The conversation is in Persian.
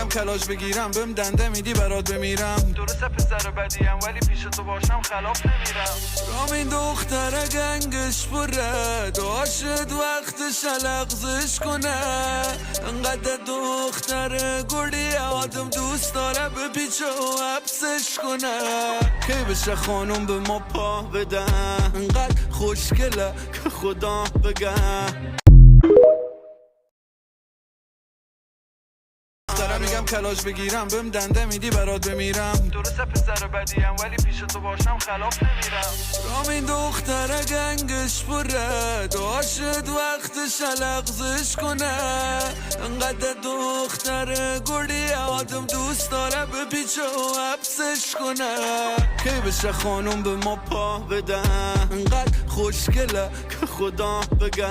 میگم کلاش بگیرم بهم دنده میدی برات بمیرم. درسته پسر بدیم ولی پیش تو باشم خلاف نمیرم. رام این دختره گنگش پره داشت وقتش لغزش کنه. انقدر دختره گردی آدم دوست داره به پیچه و حبسش کنه. کی بشه خانم به ما پا بده انقدر خوشگله که خدا بگه. دارم میگم کلاش بگیرم بهم دنده میدی برات بمیرم. درسته پسر بدیم ولی پیش تو باشم خلاف نمیرم. رام این دختره گنگش پره داشت وقتش لغزش کنه. انقدر دختره گردی آدم دوست داره به پیچه و حبسش کنه. کی بشه خانم به ما پا بده انقدر خوشگله که خدا بگه.